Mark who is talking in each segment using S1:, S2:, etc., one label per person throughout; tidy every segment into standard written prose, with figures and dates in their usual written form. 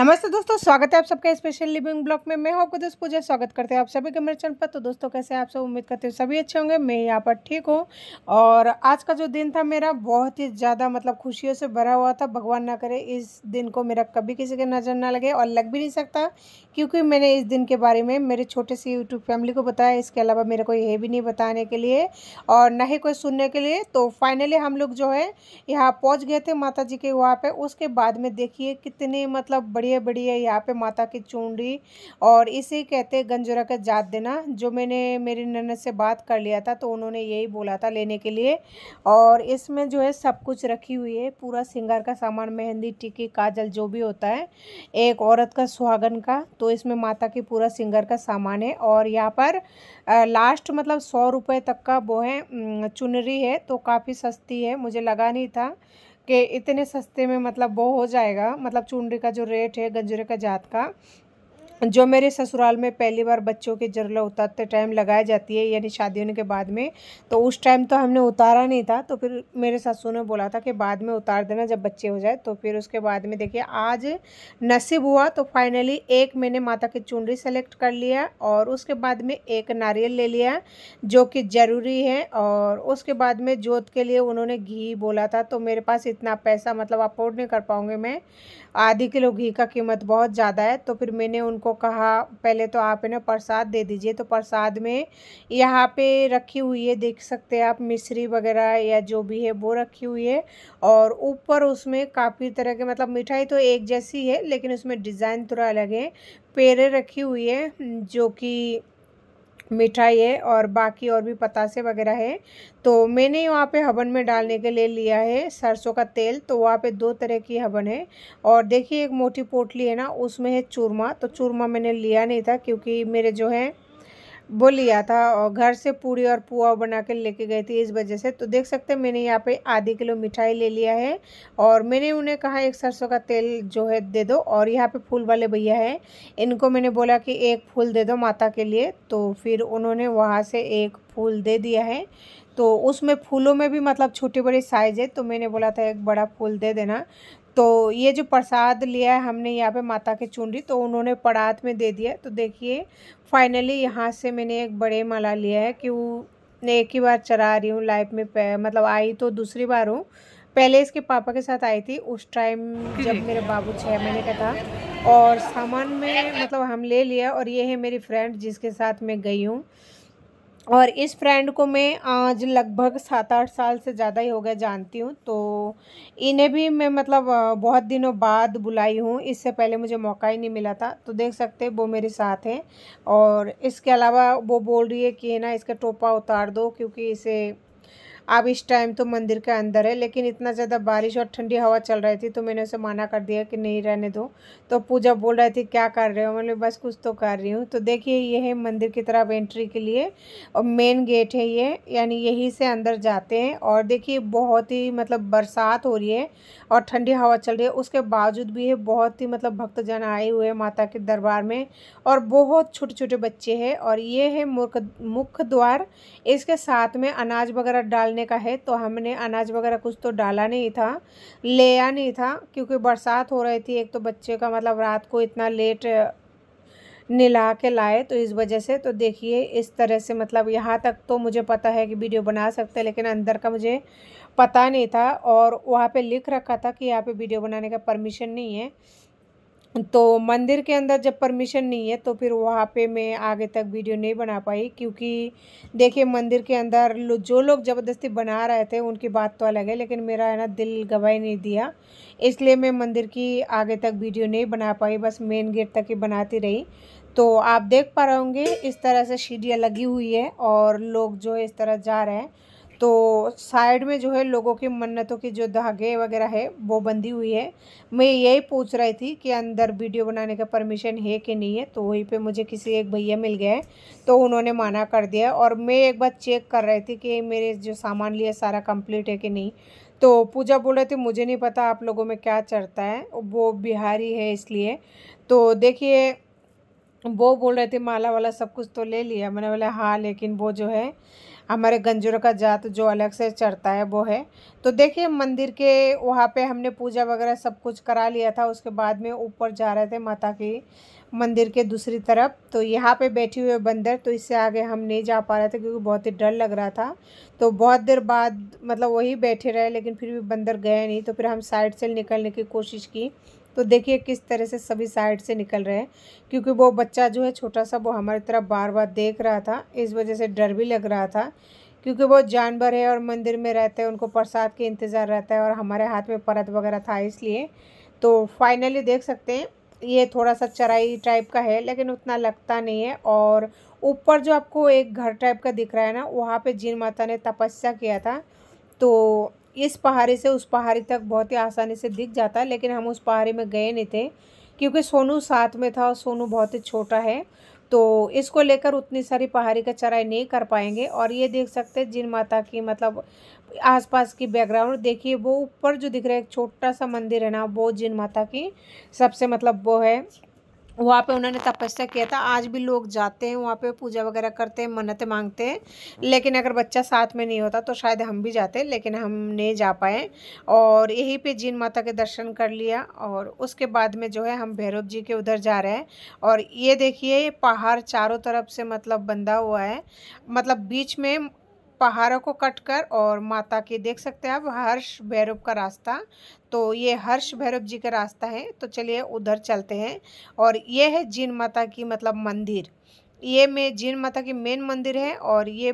S1: नमस्ते दोस्तों, स्वागत है आप सबका स्पेशल लिविंग ब्लॉग में। मैं हूं आपको दोस्त पूजा। स्वागत करते हैं आप सभी के मेरे चैनल पर। तो दोस्तों, कैसे हैं आप सब? उम्मीद करते हैं सभी अच्छे होंगे। मैं यहाँ पर ठीक हूं। और आज का जो दिन था मेरा बहुत ही ज़्यादा खुशियों से भरा हुआ था। भगवान ना करे इस दिन को मेरा कभी किसी के नज़र ना लगे, और लग भी नहीं सकता, क्योंकि मैंने इस दिन के बारे में मेरे छोटे से यूट्यूब फैमिली को बताया। इसके अलावा मेरे कोई है भी नहीं बताने के लिए, और ना ही कोई सुनने के लिए। तो फाइनली हम लोग जो है यहाँ पहुँच गए थे माता जी के वहाँ पे। उसके बाद में देखिए कितनी बढ़िया बढ़िया यहाँ पे माता की चुनरी, और इसे कहते हैं गंजोरा का जात देना। जो मैंने मेरी ननद से बात कर लिया था, तो उन्होंने यही बोला था लेने के लिए। और इसमें जो है सब कुछ रखी हुई है, पूरा श्रृंगार का सामान, मेहंदी, टिक्की, काजल, जो भी होता है एक औरत का सुहागन का। तो इसमें माता की पूरा श्रृंगार का सामान है। और यहाँ पर लास्ट 100 रुपये तक का वो है चुनरी है। तो काफ़ी सस्ती है, मुझे लगा नहीं था कि इतने सस्ते में वो हो जाएगा। चुनरी का जो रेट है गंजरे का जात का, जो मेरे ससुराल में पहली बार बच्चों के जरला उतारते टाइम लगाई जाती है, यानी शादी होने के बाद में। तो उस टाइम तो हमने उतारा नहीं था, तो फिर मेरे ससुर ने बोला था कि बाद में उतार देना जब बच्चे हो जाए। तो फिर उसके बाद में देखिए आज नसीब हुआ, तो फाइनली एक मैंने माता की चुनरी सेलेक्ट कर लिया, और उसके बाद में एक नारियल ले लिया जो कि ज़रूरी है। और उसके बाद में जोत के लिए उन्होंने घी बोला था, तो मेरे पास इतना पैसा अफोर्ड नहीं कर पाऊँगी मैं। आधी किलो घी का कीमत बहुत ज़्यादा है। तो फिर मैंने उनको कहा पहले तो आप है ना प्रसाद दे दीजिए। तो प्रसाद में यहाँ पे रखी हुई है, देख सकते हैं आप, मिश्री वगैरह या जो भी है वो रखी हुई है। और ऊपर उसमें काफ़ी तरह के मिठाई तो एक जैसी है, लेकिन उसमें डिज़ाइन थोड़ा अलग है। पेड़े रखी हुई है जो कि मिठाई है, और बाकी और भी पतासे वगैरह है। तो मैंने वहाँ पे हवन में डालने के लिए लिया है सरसों का तेल। तो वहाँ पे 2 तरह की हवन है। और देखिए एक मोटी पोटली है ना, उसमें है चूरमा। तो चूरमा मैंने लिया नहीं था, क्योंकि मेरे जो है वो लिया था, और घर से पूड़ी और पुआ बना के लेके गई थी, इस वजह से। तो देख सकते हैं मैंने यहाँ पे आधी किलो मिठाई ले लिया है। और मैंने उन्हें कहा एक सरसों का तेल जो है दे दो। और यहाँ पे फूल वाले भैया हैं, इनको मैंने बोला कि एक फूल दे दो माता के लिए। तो फिर उन्होंने वहाँ से एक फूल दे दिया है। तो उसमें फूलों में भी छोटी बड़ी साइज़ है, तो मैंने बोला था एक बड़ा फूल दे देना। तो ये जो प्रसाद लिया है हमने यहाँ पे माता की चुनरी, तो उन्होंने परात में दे दिया। तो देखिए फाइनली यहाँ से मैंने एक बड़े माला लिया है, कि वो एक ही बार चढ़ा रही हूँ लाइफ में। आई तो दूसरी बार हूँ। पहले इसके पापा के साथ आई थी, उस टाइम जब मेरे बाबू 6 महीने का था। और सामान में हम ले लिया। और ये है मेरी फ्रेंड जिसके साथ मैं गई हूँ। और इस फ्रेंड को मैं आज लगभग 7-8 साल से ज़्यादा ही हो गया जानती हूँ। तो इन्हें भी मैं बहुत दिनों बाद बुलाई हूँ, इससे पहले मुझे मौका ही नहीं मिला था। तो देख सकते हैं वो मेरे साथ हैं। और इसके अलावा वो बोल रही है कि ना इसका टोपा उतार दो, क्योंकि इसे अब इस टाइम तो मंदिर के अंदर है, लेकिन इतना ज़्यादा बारिश और ठंडी हवा चल रही थी, तो मैंने उसे मना कर दिया कि नहीं रहने दो। तो पूजा बोल रही थी क्या कर रहे हो? मैंने बस कुछ तो कर रही हूँ। तो देखिए ये है मंदिर की तरफ एंट्री के लिए, और मेन गेट है ये, यानी यहीं से अंदर जाते हैं। और देखिए बहुत ही बरसात हो रही है और ठंडी हवा चल रही है, उसके बावजूद भी है बहुत ही भक्तजन आए हुए हैं माता के दरबार में। और बहुत छोटे छोटे बच्चे हैं। और ये है मुख्य द्वार। इसके साथ में अनाज वगैरह डालने का है, तो हमने अनाज वगैरह कुछ तो डाला नहीं था, लिया नहीं था, क्योंकि बरसात हो रही थी। एक तो बच्चे का रात को इतना लेट नहला के लाए, तो इस वजह से। तो देखिए इस तरह से यहाँ तक तो मुझे पता है कि वीडियो बना सकते हैं, लेकिन अंदर का मुझे पता नहीं था। और वहाँ पे लिख रखा था कि यहाँ पे वीडियो बनाने का परमिशन नहीं है। तो मंदिर के अंदर जब परमिशन नहीं है, तो फिर वहाँ पे मैं आगे तक वीडियो नहीं बना पाई, क्योंकि देखिए मंदिर के अंदर जो लोग ज़बरदस्ती बना रहे थे उनकी बात तो अलग है, लेकिन मेरा है ना दिल गवाही नहीं दिया, इसलिए मैं मंदिर की आगे तक वीडियो नहीं बना पाई, बस मेन गेट तक ही बनाती रही। तो आप देख पा रहे होंगे इस तरह से सीढ़ियाँ लगी हुई है, और लोग जो है इस तरह जा रहे हैं। तो साइड में जो है लोगों की मन्नतों की जो धागे वगैरह है वो बंधी हुई है। मैं यही पूछ रही थी कि अंदर वीडियो बनाने का परमिशन है कि नहीं है। तो वहीं पे मुझे किसी एक भैया मिल गए, तो उन्होंने मना कर दिया। और मैं एक बार चेक कर रही थी कि मेरे जो सामान लिया सारा कंप्लीट है कि नहीं। तो पूजा बोल रही थी मुझे नहीं पता आप लोगों में क्या चढ़ता है, वो बिहारी है इसलिए। तो देखिए वो बोल रहे थे माला वाला सब कुछ तो ले लिया। मैंने बोला हाँ, लेकिन वो जो है हमारे गंजूर का जात जो अलग से चढ़ता है वो है। तो देखिए मंदिर के वहाँ पे हमने पूजा वगैरह सब कुछ करा लिया था। उसके बाद में ऊपर जा रहे थे माता की मंदिर के दूसरी तरफ। तो यहाँ पे बैठी हुए बंदर, तो इससे आगे हम नहीं जा पा रहे थे क्योंकि बहुत ही डर लग रहा था। तो बहुत देर बाद मतलब वही बैठे रहे, लेकिन फिर भी बंदर गए नहीं। तो फिर हम साइड से निकलने की कोशिश की। तो देखिए किस तरह से सभी साइड से निकल रहे हैं, क्योंकि वो बच्चा जो है छोटा सा, वो हमारी तरफ बार बार देख रहा था। इस वजह से डर भी लग रहा था, क्योंकि वो जानवर है और मंदिर में रहते हैं, उनको प्रसाद के इंतज़ार रहता है और हमारे हाथ में परत वगैरह था इसलिए। तो फाइनली देख सकते हैं ये थोड़ा सा चराई टाइप का है, लेकिन उतना लगता नहीं है। और ऊपर जो आपको एक घर टाइप का दिख रहा है ना, वहाँ पे जिन माता ने तपस्या किया था। तो इस पहाड़ी से उस पहाड़ी तक बहुत ही आसानी से दिख जाता है, लेकिन हम उस पहाड़ी में गए नहीं थे क्योंकि सोनू साथ में था और सोनू बहुत ही छोटा है। तो इसको लेकर उतनी सारी पहाड़ी का चढ़ाई नहीं कर पाएंगे। और ये देख सकते हैं जिन माता की मतलब आसपास की बैकग्राउंड देखिए, वो ऊपर जो दिख रहा है एक छोटा सा मंदिर है ना, वो जिन माता की सबसे मतलब वो है, वहाँ पे उन्होंने तपस्या किया था। आज भी लोग जाते हैं वहाँ पे, पूजा वगैरह करते हैं, मन्नतें मांगते हैं। लेकिन अगर बच्चा साथ में नहीं होता तो शायद हम भी जाते, लेकिन हम नहीं जा पाए। और यहीं पे जिन माता के दर्शन कर लिया और उसके बाद में जो है हम भैरव जी के उधर जा रहे हैं। और ये देखिए ये पहाड़ चारों तरफ से मतलब बंधा हुआ है, मतलब बीच में पहाड़ों को कट कर, और माता की देख सकते हैं आप हर्ष भैरव का रास्ता। तो ये हर्ष भैरव जी का रास्ता है। तो चलिए उधर चलते हैं। और ये है जिन माता की मतलब मंदिर, ये में जिन माता की मेन मंदिर है। और ये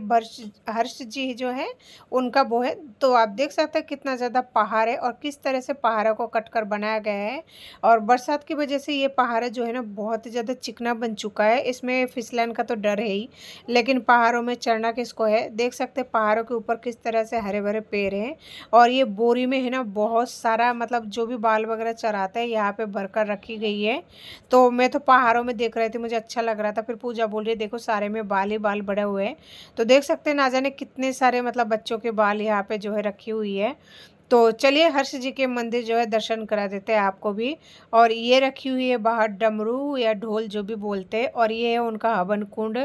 S1: हर्ष जी जो है उनका वो है। तो आप देख सकते हैं कितना ज़्यादा पहाड़ है और किस तरह से पहाड़ों को कट कर बनाया गया है। और बरसात की वजह से ये पहाड़ जो है ना बहुत ही ज़्यादा चिकना बन चुका है, इसमें फिसलन का तो डर है ही, लेकिन पहाड़ों में चढ़ना किसको है। देख सकते हैं पहाड़ों के ऊपर किस तरह से हरे भरे पेड़ हैं। और ये बोरी में है ना बहुत सारा मतलब जो भी बाल वगैरह चराते हैं यहाँ पे भरकर रखी गई है। तो मैं तो पहाड़ों में देख रही थी, मुझे अच्छा लग रहा था। फिर पूजा बोल रही है देखो सारे में बाल ही बाल बड़े हुए हैं। तो देख सकते हैं ना जाने कितने सारे मतलब बच्चों के बाल यहाँ पे जो है रखी हुई है। तो चलिए हर्ष जी के मंदिर जो है दर्शन करा देते हैं आपको भी। और ये रखी हुई है बाहर डमरू या ढोल जो भी बोलते हैं, और ये है उनका हवन कुंड।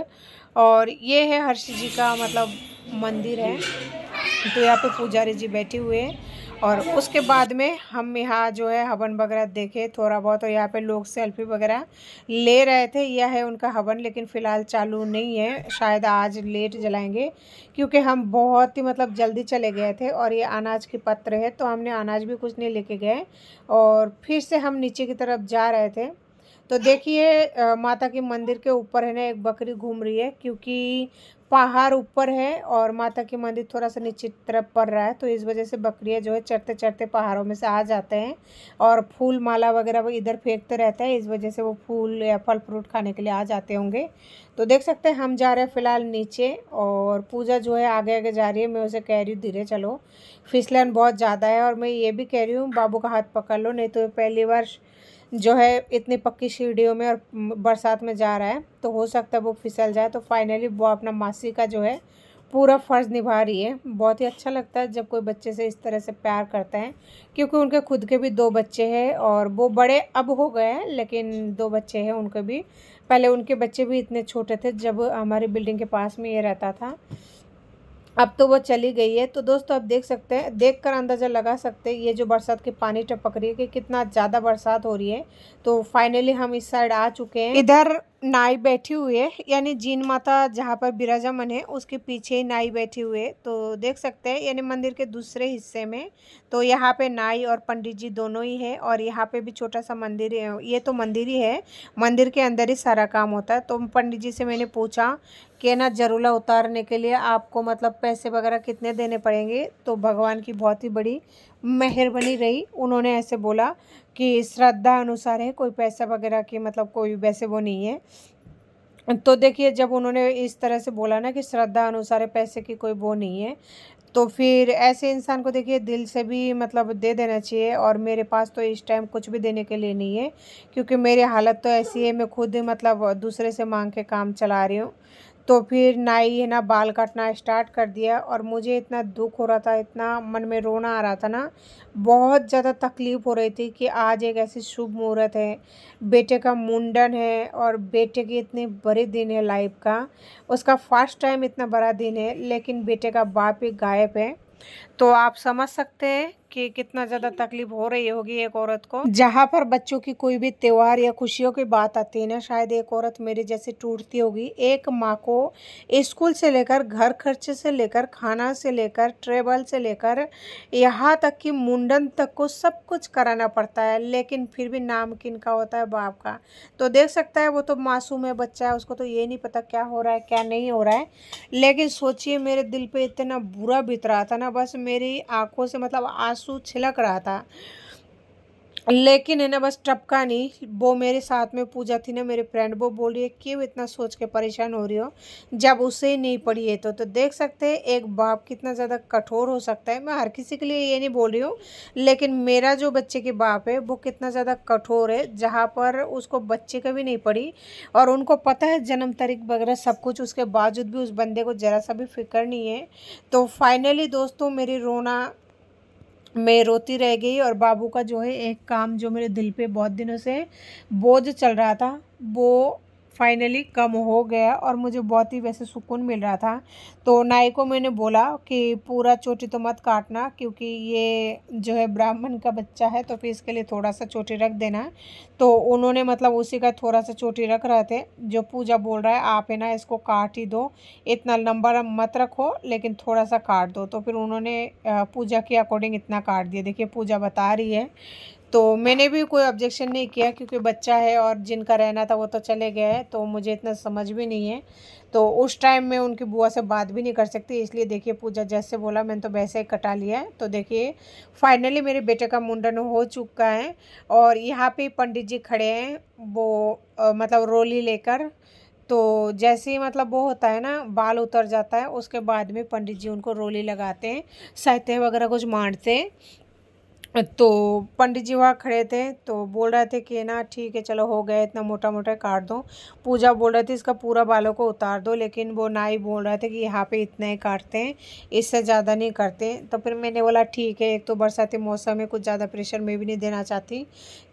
S1: और ये है हर्ष जी का मतलब मंदिर है। तो यहाँ पे पुजारी जी बैठे हुए हैं। और उसके बाद में हम यहाँ जो है हवन वगैरह देखे थोड़ा बहुत, और यहाँ पे लोग सेल्फी वगैरह ले रहे थे। यह है उनका हवन, लेकिन फ़िलहाल चालू नहीं है, शायद आज लेट जलाएंगे क्योंकि हम बहुत ही मतलब जल्दी चले गए थे। और ये अनाज के पत्र है, तो हमने अनाज भी कुछ नहीं लेके गए और फिर से हम नीचे की तरफ जा रहे थे। तो देखिए माता के मंदिर के ऊपर है ना एक बकरी घूम रही है, क्योंकि पहाड़ ऊपर है और माता की मंदिर थोड़ा सा नीचे तरफ पड़ रहा है। तो इस वजह से बकरियां जो है चढ़ते चढ़ते पहाड़ों में से आ जाते हैं और फूल माला वगैरह वो इधर फेंकते रहते हैं। इस वजह से वो फूल या फल फ्रूट खाने के लिए आ जाते होंगे। तो देख सकते हैं हम जा रहे हैं फ़िलहाल नीचे, और पूजा जो है आगे आगे जा रही है। मैं उसे कह रही हूँ धीरे चलो, फिसलन बहुत ज़्यादा है। और मैं ये भी कह रही हूँ बाबू का हाथ पकड़ लो, नहीं तो पहली बार जो है इतनी पक्की सीढ़ियों में और बरसात में जा रहा है, तो हो सकता है वो फिसल जाए। तो फाइनली वो अपना मासी का जो है पूरा फ़र्ज़ निभा रही है। बहुत ही अच्छा लगता है जब कोई बच्चे से इस तरह से प्यार करता है, क्योंकि उनके खुद के भी 2 बच्चे हैं और वो बड़े अब हो गए हैं, लेकिन 2 बच्चे हैं उनके भी। पहले उनके बच्चे भी इतने छोटे थे जब हमारी बिल्डिंग के पास में ये रहता था, अब तो वो चली गई है। तो दोस्तों आप देख सकते हैं, देखकर अंदाज़ा लगा सकते हैं ये जो बरसात के पानी टपक रही है कि कितना ज़्यादा बरसात हो रही है। तो फाइनली हम इस साइड आ चुके हैं। इधर नाई बैठी हुई है, यानी जीन माता जहाँ पर विराजमान है उसके पीछे ही नाई बैठी हुई है। तो देख सकते हैं यानी मंदिर के दूसरे हिस्से में। तो यहाँ पे नाई और पंडित जी दोनों ही है, और यहाँ पे भी छोटा सा मंदिर है। ये तो मंदिर ही है, मंदिर के अंदर ही सारा काम होता है। तो पंडित जी से मैंने पूछा कि ना जरूला उतारने के लिए आपको मतलब पैसे वगैरह कितने देने पड़ेंगे। तो भगवान की बहुत ही बड़ी मेहरबानी रही, उन्होंने ऐसे बोला कि श्रद्धा अनुसार है, कोई पैसा वगैरह की मतलब कोई वैसे वो नहीं है। तो देखिए जब उन्होंने इस तरह से बोला ना कि श्रद्धा अनुसार है, पैसे की कोई वो नहीं है, तो फिर ऐसे इंसान को देखिए दिल से भी मतलब दे देना चाहिए। और मेरे पास तो इस टाइम कुछ भी देने के लिए नहीं है, क्योंकि मेरी हालत तो ऐसी है, मैं खुद ही मतलब दूसरे से मांग के काम चला रही हूँ। तो फिर नाई है ना बाल काटना स्टार्ट कर दिया और मुझे इतना दुख हो रहा था, इतना मन में रोना आ रहा था ना, बहुत ज़्यादा तकलीफ़ हो रही थी कि आज एक ऐसी शुभ मुहूर्त है, बेटे का मुंडन है और बेटे के इतने बड़े दिन है लाइफ का, उसका फर्स्ट टाइम इतना बड़ा दिन है, लेकिन बेटे का बाप ही गायब है। तो आप समझ सकते हैं कि कितना ज़्यादा तकलीफ हो रही होगी एक औरत को। जहाँ पर बच्चों की कोई भी त्योहार या खुशियों की बात आती है ना, शायद एक औरत मेरी जैसे टूटती होगी। एक माँ को स्कूल से लेकर, घर खर्चे से लेकर, खाना से लेकर, ट्रेवल से लेकर, यहाँ तक कि मुंडन तक को सब कुछ कराना पड़ता है, लेकिन फिर भी नाम किनका होता है? बाप का। तो देख सकता है वो तो मासूम है, बच्चा है, उसको तो ये नहीं पता क्या हो रहा है क्या नहीं हो रहा है। लेकिन सोचिए मेरे दिल पे इतना बुरा बीत रहा था ना, बस मेरी आंखों से मतलब आंसू छलक रहा था, लेकिन है ना बस टपका नहीं। वो मेरे साथ में पूजा थी ना, मेरी फ्रेंड, वो बोल रही है क्यों इतना सोच के परेशान हो रही हो जब उसे ही नहीं पड़ी है। तो देख सकते हैं एक बाप कितना ज़्यादा कठोर हो सकता है। मैं हर किसी के लिए ये नहीं बोल रही हूँ, लेकिन मेरा जो बच्चे के बाप है वो कितना ज़्यादा कठोर है, जहाँ पर उसको बच्चे का भी नहीं पड़ी और उनको पता है जन्म तारीख वगैरह सब कुछ, उसके बावजूद भी उस बंदे को ज़रा सा भी फिक्र नहीं है। तो फाइनली दोस्तों मेरी रोना, मैं रोती रह गई और बाबू का जो है एक काम जो मेरे दिल पे बहुत दिनों से बोझ चल रहा था, वो फाइनली कम हो गया और मुझे बहुत ही वैसे सुकून मिल रहा था। तो नाई को मैंने बोला कि पूरा चोटी तो मत काटना, क्योंकि ये जो है ब्राह्मण का बच्चा है, तो फिर इसके लिए थोड़ा सा चोटी रख देना। तो उन्होंने मतलब उसी का थोड़ा सा चोटी रख रहे थे। जो पूजा बोल रहा है आप है ना इसको काट ही दो, इतना लंबा मत रखो, लेकिन थोड़ा सा काट दो। तो फिर उन्होंने पूजा के अकॉर्डिंग इतना काट दिया। देखिए पूजा बता रही है, तो मैंने भी कोई ऑब्जेक्शन नहीं किया, क्योंकि बच्चा है और जिनका रहना था वो तो चले गए हैं, तो मुझे इतना समझ भी नहीं है। तो उस टाइम में उनकी बुआ से बात भी नहीं कर सकती, इसलिए देखिए पूजा जैसे बोला मैंने तो वैसे ही कटा लिया है। तो देखिए फाइनली मेरे बेटे का मुंडन हो चुका है और यहाँ पे पंडित जी खड़े हैं, वो मतलब रोली लेकर। तो जैसे ही मतलब वो होता है ना, बाल उतर जाता है, उसके बाद में पंडित जी उनको रोली लगाते हैं, सहते वगैरह कुछ मारते हैं। तो पंडित जी वहाँ खड़े थे, तो बोल रहे थे कि ना ठीक है चलो हो गया, इतना मोटा मोटा काट दो। पूजा बोल रहे थे इसका पूरा बालों को उतार दो, लेकिन वो नाई बोल रहे थे कि यहाँ पे इतना ही काटते हैं, इससे ज़्यादा नहीं करते। तो फिर मैंने बोला ठीक है, एक तो बरसाती मौसम है, कुछ ज़्यादा प्रेशर मैं भी नहीं देना चाहती,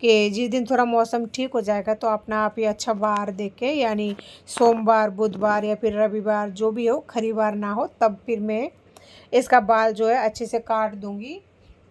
S1: कि जिस दिन थोड़ा मौसम ठीक हो जाएगा तो अपना आप ही अच्छा बार देख के, यानी सोमवार, बुधवार या फिर रविवार जो भी हो, खरीवार ना हो, तब फिर मैं इसका बाल जो है अच्छे से काट दूँगी।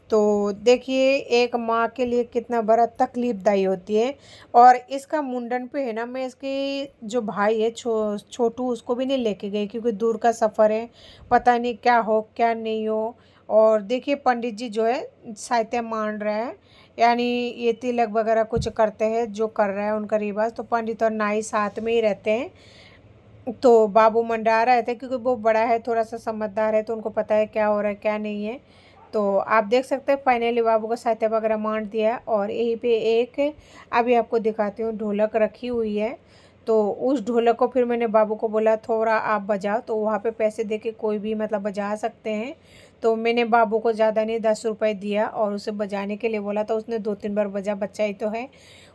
S1: तो देखिए एक माँ के लिए कितना बड़ा तकलीफ़दायी होती है। और इसका मुंडन पे है ना, मैं इसकी जो भाई है छोटू, उसको भी नहीं लेके गई, क्योंकि दूर का सफ़र है, पता नहीं क्या हो क्या नहीं हो। और देखिए पंडित जी जो है साहित्य मान रहे हैं, यानी ये तिलक वगैरह कुछ करते हैं, जो कर रहे हैं उनका रिवाज। तो पंडित और नाई साथ में ही रहते हैं। तो बाबू मंडा रहे थे, क्योंकि वो बड़ा है, थोड़ा सा समझदार है, तो उनको पता है क्या हो रहा है क्या नहीं है। तो आप देख सकते हैं फाइनली बाबू को साहित्य वगैरह मान दिया। और यहीं पे एक अभी आपको दिखाती हूँ ढोलक रखी हुई है। तो उस ढोलक को फिर मैंने बाबू को बोला थोड़ा आप बजाओ, तो वहाँ पे पैसे दे के कोई भी मतलब बजा सकते हैं। तो मैंने बाबू को ज़्यादा नहीं 10 रुपये दिया और उसे बजाने के लिए बोला, तो उसने 2-3 बार बजा, बच्चा ही तो है।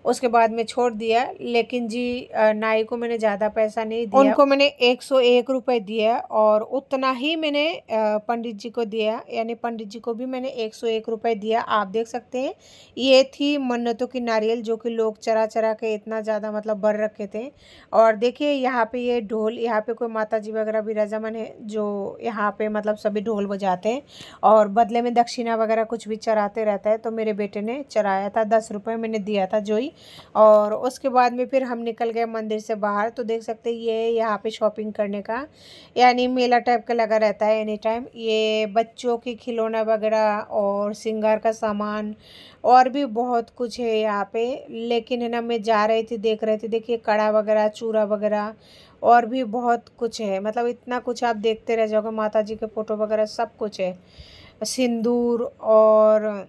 S1: उसके बाद में छोड़ दिया, लेकिन जी नाई को मैंने ज़्यादा पैसा नहीं दिया, उनको मैंने 101 रुपये दिया और उतना ही मैंने पंडित जी को दिया, यानी पंडित जी को भी मैंने 101 रुपये दिया। आप देख सकते हैं ये थी मन्नतों की नारियल, जो कि लोग चरा चरा के इतना ज़्यादा मतलब भर रखे थे। और देखिए यहाँ पे ये ढोल, यहाँ पे कोई माता जी वगैरह विराजमान है, जो यहाँ पे मतलब सभी ढोल बजाते हैं और बदले में दक्षिणा वगैरह कुछ भी चराते रहता है। तो मेरे बेटे ने चराया था, 10 रुपये मैंने दिया था जो ही। और उसके बाद में फिर हम निकल गए मंदिर से बाहर। तो देख सकते हैं ये यहाँ पे शॉपिंग करने का, यानी मेला टाइप का लगा रहता है एनी टाइम। ये बच्चों की खिलौना वगैरह और श्रृंगार का सामान और भी बहुत कुछ है यहाँ पे। लेकिन है ना मैं जा रही थी, देख रही थी, देखिए कड़ा वगैरह, चूड़ा वगैरह और भी बहुत कुछ है, मतलब इतना कुछ आप देखते रह जाओगे। माता जी के फ़ोटो वगैरह सब कुछ है, सिंदूर और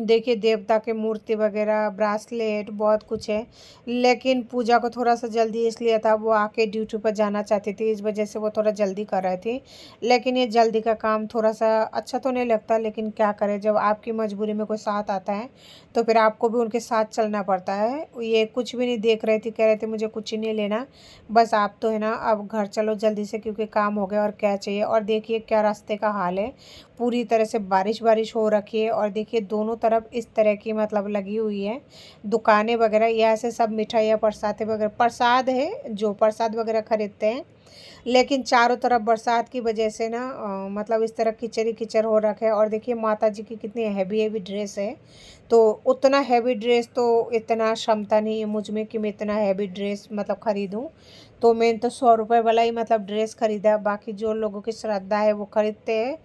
S1: देखिए देवता के मूर्ति वगैरह, ब्रासलेट, बहुत कुछ है। लेकिन पूजा को थोड़ा सा जल्दी इसलिए था, वो आके ड्यूटी पर जाना चाहती थी, इस वजह से वो थोड़ा जल्दी कर रही थी। लेकिन ये जल्दी का काम थोड़ा सा अच्छा तो नहीं लगता, लेकिन क्या करें, जब आपकी मजबूरी में कोई साथ आता है तो फिर आपको भी उनके साथ चलना पड़ता है। ये कुछ भी नहीं देख रही थी, कह रहे थे मुझे कुछ ही नहीं लेना, बस आप तो है ना अब घर चलो जल्दी से, क्योंकि काम हो गया और क्या चाहिए। और देखिए क्या रास्ते का हाल है, पूरी तरह से बारिश बारिश हो रखी है। और देखिए दोनों तरफ इस तरह की मतलब लगी हुई है दुकानें वगैरह, यहाँ से सब मिठाइयाँ प्रसाद वगैरह, प्रसाद है जो प्रसाद वगैरह खरीदते हैं। लेकिन चारों तरफ बरसात की वजह से ना मतलब इस तरह कीचड़ कीचड़ हो रखा है। और देखिए माता जी की कितनी हैवी हैवी ड्रेस है, तो उतना हैवी ड्रेस तो इतना क्षमता नहीं है मुझ में कि मैं इतना हैवी ड्रेस मतलब ख़रीदूँ। तो मैंने तो 100 रुपये वाला ही मतलब ड्रेस ख़रीदा। बाकी जो लोगों की श्रद्धा है वो खरीदते हैं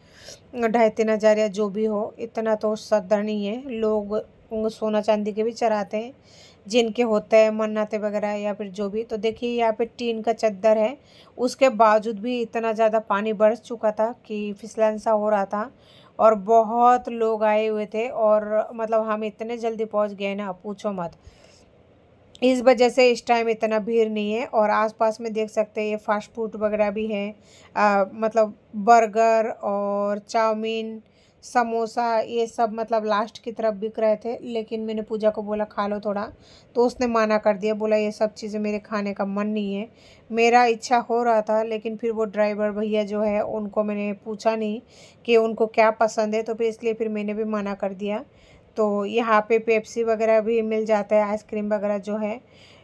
S1: 2,500 या जो भी हो, इतना तो श्रद्धा नहीं है। लोग सोना चांदी के भी चढ़ाते हैं जिनके होते हैं मन्नतें वगैरह या फिर जो भी। तो देखिए यहाँ पे टीन का चद्दर है, उसके बावजूद भी इतना ज़्यादा पानी बरस चुका था कि फिसलन सा हो रहा था। और बहुत लोग आए हुए थे, और मतलब हम इतने जल्दी पहुँच गए ना पूछो मत। इस वजह से इस टाइम इतना भीड़ नहीं है। और आसपास में देख सकते हैं ये फास्ट फूड वगैरह भी है, मतलब बर्गर और चाउमीन, समोसा, ये सब मतलब लास्ट की तरफ बिक रहे थे। लेकिन मैंने पूजा को बोला खा लो थोड़ा, तो उसने माना कर दिया, बोला ये सब चीज़ें मेरे खाने का मन नहीं है। मेरा इच्छा हो रहा था, लेकिन फिर वो ड्राइवर भैया जो है उनको मैंने पूछा नहीं कि उनको क्या पसंद है, तो फिर इसलिए फिर मैंने भी मना कर दिया। तो यहाँ पे पेप्सी वगैरह भी मिल जाता है, आइसक्रीम वगैरह जो है।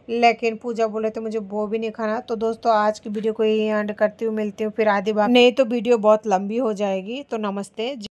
S1: लेकिन पूजा बोले तो मुझे वो भी नहीं खाना। तो दोस्तों आज की वीडियो को यही एंड करती हूँ, मिलती हूँ फिर आधी बात, नहीं तो वीडियो बहुत लंबी हो जाएगी। तो नमस्ते।